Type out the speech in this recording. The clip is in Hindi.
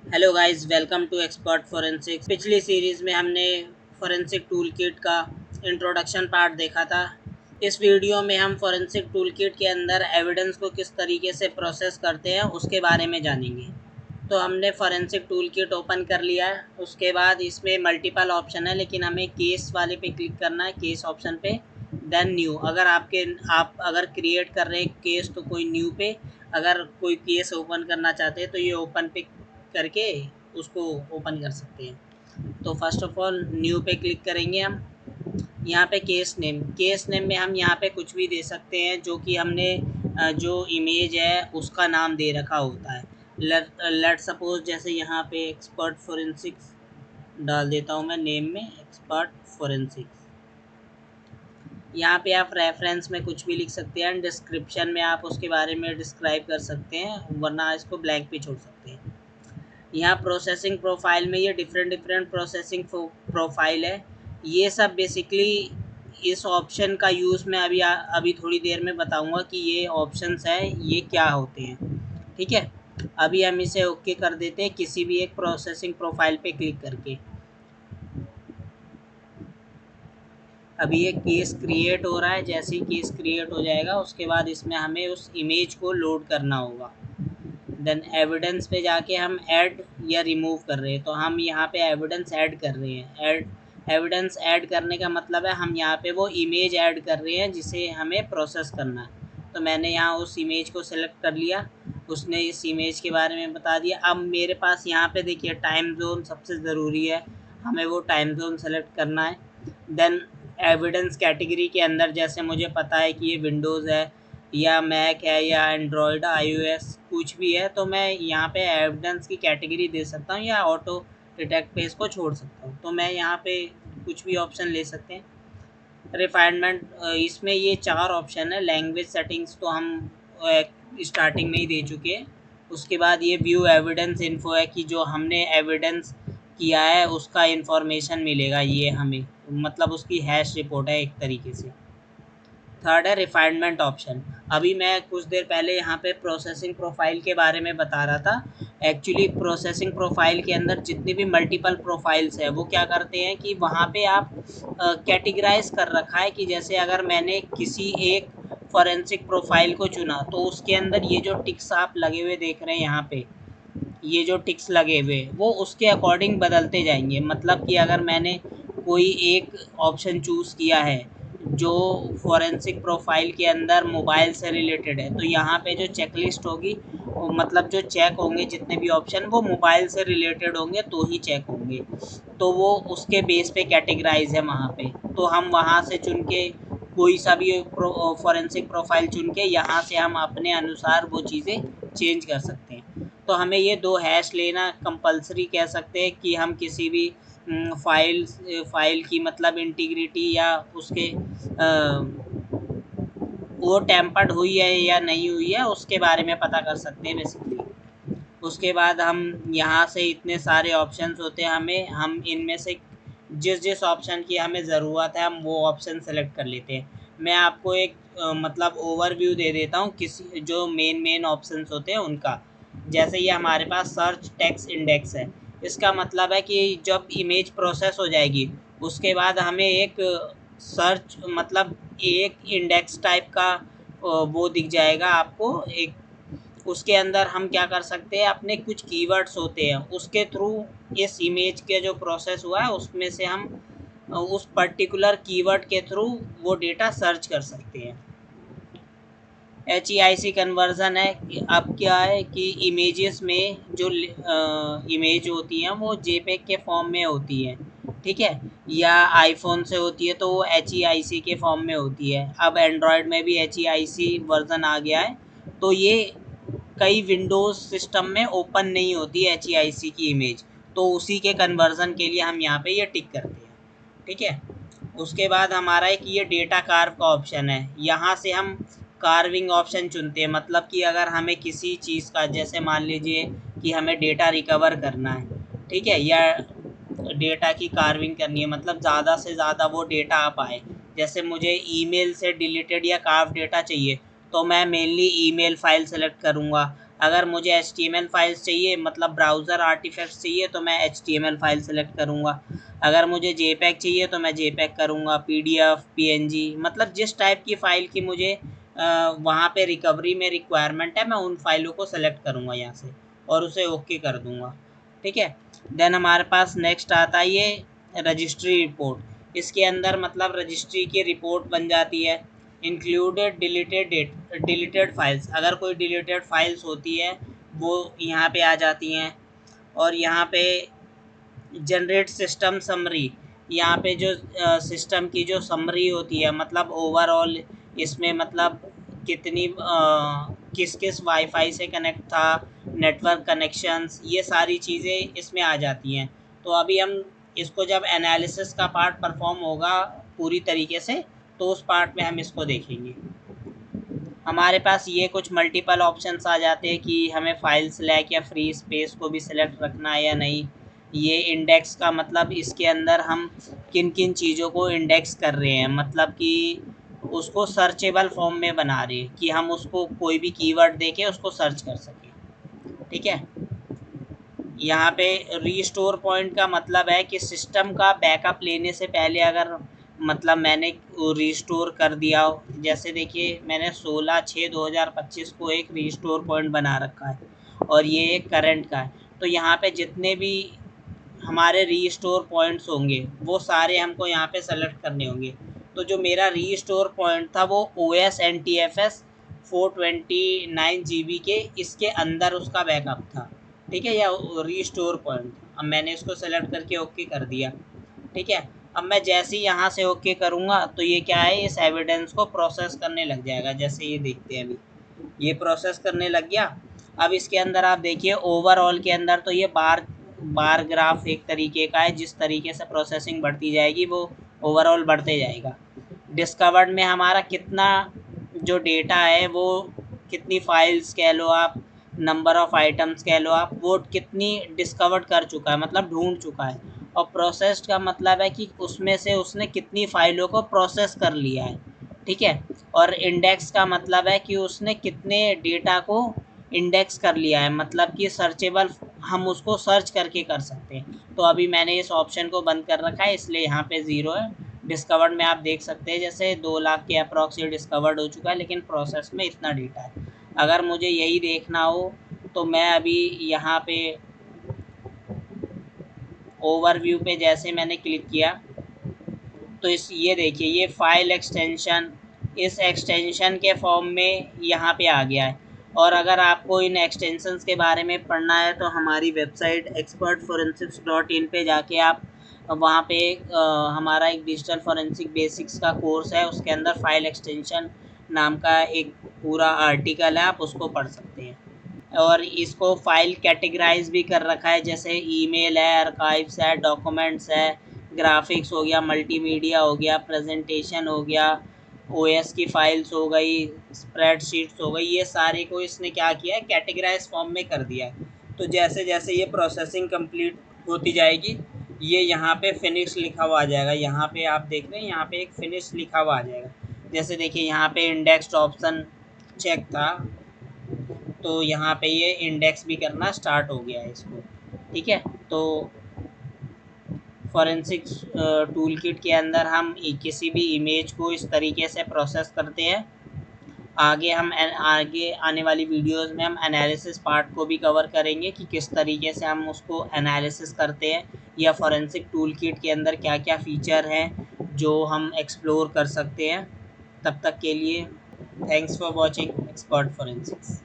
Hello guys, welcome to expert forensics. पिछली सीरीज़ में हमने फोरेंसिक टूल किट का इंट्रोडक्शन पार्ट देखा था। इस वीडियो में हम फोरेंसिक टूल किट के अंदर एविडेंस को किस तरीके से प्रोसेस करते हैं उसके बारे में जानेंगे। तो हमने फोरेंसिक टूल किट ओपन कर लिया है। उसके बाद इसमें मल्टीपल ऑप्शन है, लेकिन हमें केस वाले पे क्लिक करना है, केस ऑप्शन पे, देन न्यू। अगर आप अगर क्रिएट कर रहे हैं केस तो कोई न्यू पे, अगर कोई केस ओपन करना चाहते हैं तो ये ओपन पे करके उसको ओपन कर सकते हैं। तो फर्स्ट ऑफ ऑल न्यू पे क्लिक करेंगे हम। यहाँ पे केस नेम में हम यहाँ पे कुछ भी दे सकते हैं, जो कि हमने जो इमेज है उसका नाम दे रखा होता है। लेट सपोज जैसे यहाँ पे एक्सपर्ट फोरेंसिक्स डाल देता हूँ मैं नेम में, एक्सपर्ट फोरेंसिक्स। यहाँ पे आप रेफरेंस में कुछ भी लिख सकते हैं, डिस्क्रिप्शन में आप उसके बारे में डिस्क्राइब कर सकते हैं, वरना इसको ब्लैंक भी छोड़ सकते हैं। यहाँ प्रोसेसिंग प्रोफाइल में ये डिफरेंट डिफरेंट प्रोसेसिंग प्रोफाइल है। ये सब बेसिकली इस ऑप्शन का यूज़ मैं अभी थोड़ी देर में बताऊंगा कि ये ऑप्शंस हैं ये क्या होते हैं। ठीक है, अभी हम इसे ओके कर देते हैं किसी भी एक प्रोसेसिंग प्रोफाइल पे क्लिक करके। अभी ये केस क्रिएट हो रहा है। जैसे ही केस क्रिएट हो जाएगा उसके बाद इसमें हमें उस इमेज को लोड करना होगा। देन एविडेंस पे जाके हम ऐड या रिमूव कर रहे हैं, तो हम यहाँ पे एविडेंस ऐड कर रहे हैं। एविडेंस ऐड करने का मतलब है हम यहाँ पे वो इमेज ऐड कर रहे हैं जिसे हमें प्रोसेस करना है। तो मैंने यहाँ उस इमेज को सेलेक्ट कर लिया, उसने इस इमेज के बारे में बता दिया। अब मेरे पास यहाँ पे देखिए टाइम जोन सबसे ज़रूरी है, हमें वो टाइम जोन सेलेक्ट करना है। देन एविडेंस कैटेगरी के अंदर जैसे मुझे पता है कि ये विंडोज़ है या मैक है या एंड्रॉयड आईओएस कुछ भी है, तो मैं यहाँ पे एविडेंस की कैटेगरी दे सकता हूँ या ऑटो डिटेक्ट पे इसको छोड़ सकता हूँ। तो मैं यहाँ पे कुछ भी ऑप्शन ले सकते हैं। रिफाइनमेंट, इसमें ये 4 ऑप्शन है। लैंग्वेज सेटिंग्स तो हम स्टार्टिंग में ही दे चुके हैं। उसके बाद ये व्यू एविडेंस इन्फो है कि जो हमने एविडेंस किया है उसका इंफॉर्मेशन मिलेगा ये हमें, मतलब उसकी हैश रिपोर्ट है एक तरीके से। थर्ड है रिफाइनमेंट ऑप्शन। अभी मैं कुछ देर पहले यहाँ पे प्रोसेसिंग प्रोफाइल के बारे में बता रहा था। एक्चुअली प्रोसेसिंग प्रोफाइल के अंदर जितनी भी मल्टीपल प्रोफाइल्स है वो क्या करते हैं कि वहाँ पे आप कैटेगराइज कर रखा है कि जैसे अगर मैंने किसी एक फॉरेंसिक प्रोफाइल को चुना तो उसके अंदर ये जो टिक्स आप लगे हुए देख रहे हैं यहाँ पे, ये जो टिक्स लगे हुए वो उसके अकॉर्डिंग बदलते जाएंगे। मतलब कि अगर मैंने कोई एक ऑप्शन चूज़ किया है जो फॉरेंसिक प्रोफाइल के अंदर मोबाइल से रिलेटेड है, तो यहाँ पे जो चेकलिस्ट होगी मतलब जो चेक होंगे जितने भी ऑप्शन वो मोबाइल से रिलेटेड होंगे तो ही चेक होंगे। तो वो उसके बेस पे कैटेगराइज है वहाँ पे। तो हम वहाँ से चुन के कोई सा भी फॉरेंसिक प्रोफाइल चुन के यहाँ से हम अपने अनुसार वो चीज़ें चेंज कर सकते हैं। तो हमें ये 2 हैश लेना कंपल्सरी कह सकते हैं कि हम किसी भी फ़ाइल की मतलब इंटीग्रिटी या उसके वो टेम्पर्ड हुई है या नहीं हुई है उसके बारे में पता कर सकते हैं बेसिकली। उसके बाद हम यहाँ से इतने सारे ऑप्शंस होते हैं, हम इनमें से जिस जिस ऑप्शन की हमें ज़रूरत है हम वो ऑप्शन सेलेक्ट कर लेते हैं। मैं आपको एक मतलब ओवरव्यू दे देता हूँ किसी जो मेन ऑप्शंस होते हैं उनका। जैसे ये हमारे पास सर्च टेक्स्ट इंडेक्स है। इसका मतलब है कि जब इमेज प्रोसेस हो जाएगी उसके बाद हमें एक सर्च मतलब एक इंडेक्स टाइप का वो दिख जाएगा आपको एक। उसके अंदर हम क्या कर सकते हैं, अपने कुछ कीवर्ड्स होते हैं उसके थ्रू इस इमेज के जो प्रोसेस हुआ है उसमें से हम उस पर्टिकुलर कीवर्ड के थ्रू वो डेटा सर्च कर सकते हैं। HEIC कन्वर्ज़न है कि अब क्या है कि इमेजेस में जो इमेज होती हैं वो जेपेग के फॉर्म में होती है, ठीक है, या आईफोन से होती है तो वो HEIC के फॉर्म में होती है। अब एंड्रॉयड में भी HEIC वर्ज़न आ गया है, तो ये कई विंडोज़ सिस्टम में ओपन नहीं होती है HEIC की इमेज, तो उसी के कन्वर्ज़न के लिए हम यहाँ पे ये टिक करते हैं। ठीक है, उसके बाद हमारा एक ये डेटा कार्व का ऑप्शन है। यहाँ से हम कार्विंग ऑप्शन चुनते हैं, मतलब कि अगर हमें किसी चीज़ का जैसे मान लीजिए कि हमें डेटा रिकवर करना है, ठीक है, या डेटा की कार्विंग करनी है, मतलब ज़्यादा से ज़्यादा वो डेटा आ पाए। जैसे मुझे ईमेल से डिलीटेड या कार्व डेटा चाहिए तो मैं मेनली ईमेल फ़ाइल सेलेक्ट करूँगा। अगर मुझे HTML फाइल्स चाहिए मतलब ब्राउज़र आर्टिफैक्ट्स चाहिए तो मैं HTML फाइल सेलेक्ट करूँगा। अगर मुझे JPEG चाहिए तो मैं JPEG करूँगा, PDF, PNG मतलब जिस टाइप की फ़ाइल की मुझे वहाँ पे रिकवरी में रिक्वायरमेंट है मैं उन फाइलों को सेलेक्ट करूँगा यहाँ से और उसे ओके कर दूँगा। ठीक है। देन हमारे पास नेक्स्ट आता है ये रजिस्ट्री रिपोर्ट। इसके अंदर मतलब रजिस्ट्री की रिपोर्ट बन जाती है। इंक्लूडेड डिलीटेड फाइल्स, अगर कोई डिलीटेड फाइल्स होती है वो यहाँ पे आ जाती हैं। और यहाँ पे जनरेट सिस्टम समरी, यहाँ पे जो सिस्टम की जो समरी होती है मतलब ओवरऑल इसमें मतलब कितनी किस किस वाईफाई से कनेक्ट था, नेटवर्क कनेक्शंस, ये सारी चीज़ें इसमें आ जाती हैं। तो अभी हम इसको जब एनालिसिस का पार्ट परफॉर्म होगा पूरी तरीके से तो उस पार्ट में हम इसको देखेंगे। हमारे पास ये कुछ मल्टीपल ऑप्शंस आ जाते हैं कि हमें फाइल सेलेक्ट या फ्री स्पेस को भी सिलेक्ट रखना है या नहीं। ये इंडेक्स का मतलब इसके अंदर हम किन किन चीज़ों को इंडेक्स कर रहे हैं मतलब कि उसको सर्चेबल फॉर्म में बना रहे हैं कि हम उसको कोई भी कीवर्ड देके उसको सर्च कर सकें। ठीक है। यहाँ पे रीस्टोर पॉइंट का मतलब है कि सिस्टम का बैकअप लेने से पहले अगर मतलब मैंने रीस्टोर कर दिया हो, जैसे देखिए मैंने 16/6/2025 को एक रीस्टोर पॉइंट बना रखा है और ये एक करंट का है। तो यहाँ पे जितने भी हमारे रीस्टोर पॉइंट्स होंगे वो सारे हमको यहाँ पे सेलेक्ट करने होंगे। तो जो मेरा रीस्टोर पॉइंट था वो OS NTFS 429 GB के इसके अंदर उसका बैकअप था। ठीक है, या रीस्टोर पॉइंट। अब मैंने इसको सेलेक्ट करके ओके कर दिया। ठीक है। अब मैं जैसे ही यहाँ से ओके करूँगा तो ये क्या है, इस एविडेंस को प्रोसेस करने लग जाएगा। जैसे ये देखते हैं अभी ये प्रोसेस करने लग गया। अब इसके अंदर आप देखिए ओवरऑल के अंदर तो ये बार ग्राफ एक तरीके का है, जिस तरीके से प्रोसेसिंग बढ़ती जाएगी वो ओवरऑल बढ़ते जाएगा। डिस्कवर्ड में हमारा कितना जो डेटा है वो कितनी फाइल्स कह लो आप, नंबर ऑफ़ आइटम्स कह लो आप, वो कितनी डिस्कवर्ड कर चुका है मतलब ढूंढ चुका है। और प्रोसेस्ड का मतलब है कि उसमें से उसने कितनी फ़ाइलों को प्रोसेस कर लिया है। ठीक है। और इंडेक्स का मतलब है कि उसने कितने डेटा को इंडेक्स कर लिया है मतलब कि सर्चेबल हम उसको सर्च करके कर सकते हैं। तो अभी मैंने इस ऑप्शन को बंद कर रखा है इसलिए यहाँ पे 0 है। डिस्कवर्ड में आप देख सकते हैं जैसे 2 लाख के अप्रॉक्स ये डिस्कवर्ड हो चुका है, लेकिन प्रोसेस में इतना डेटा है। अगर मुझे यही देखना हो तो मैं अभी यहाँ पे ओवरव्यू पे जैसे मैंने क्लिक किया तो इस ये देखिए ये फ़ाइल एक्सटेंशन इस एक्सटेंशन के फॉर्म में यहाँ पे आ गया है। और अगर आपको इन एक्सटेंशंस के बारे में पढ़ना है तो हमारी वेबसाइट expertforensics.in पे जाके आप वहाँ पे हमारा एक डिजिटल फॉरेंसिक बेसिक्स का कोर्स है, उसके अंदर फ़ाइल एक्सटेंशन नाम का एक पूरा आर्टिकल है, आप उसको पढ़ सकते हैं। और इसको फ़ाइल कैटेगराइज़ भी कर रखा है, जैसे ईमेल है, आर्काइव्स है, डॉक्यूमेंट्स है, ग्राफिक्स हो गया, मल्टीमीडिया हो गया, प्रेजेंटेशन हो गया, ओएस की फ़ाइल्स हो गई, स्प्रेडशीट्स हो गई, ये सारे को इसने क्या किया है कैटेगराइज फॉर्म में कर दिया है। तो जैसे जैसे ये प्रोसेसिंग कंप्लीट होती जाएगी ये यहाँ पे फिनिश लिखा हुआ आ जाएगा। यहाँ पे आप देख रहे हैं यहाँ पे एक फिनिश लिखा हुआ आ जाएगा। जैसे देखिए यहाँ पे इंडेक्स्ड ऑप्शन चेक था तो यहाँ पे ये इंडेक्स भी करना स्टार्ट हो गया है इसको। ठीक है। तो फॉरेंसिक्स टूल किट के अंदर हम किसी भी इमेज को इस तरीके से प्रोसेस करते हैं। आगे आने वाली वीडियोस में हम एनालिसिस पार्ट को भी कवर करेंगे कि किस तरीके से हम उसको एनालिसिस करते हैं या फॉरेंसिक टूल किट के अंदर क्या क्या फ़ीचर हैं जो हम एक्सप्लोर कर सकते हैं। तब तक के लिए thanks for watching expert forensics.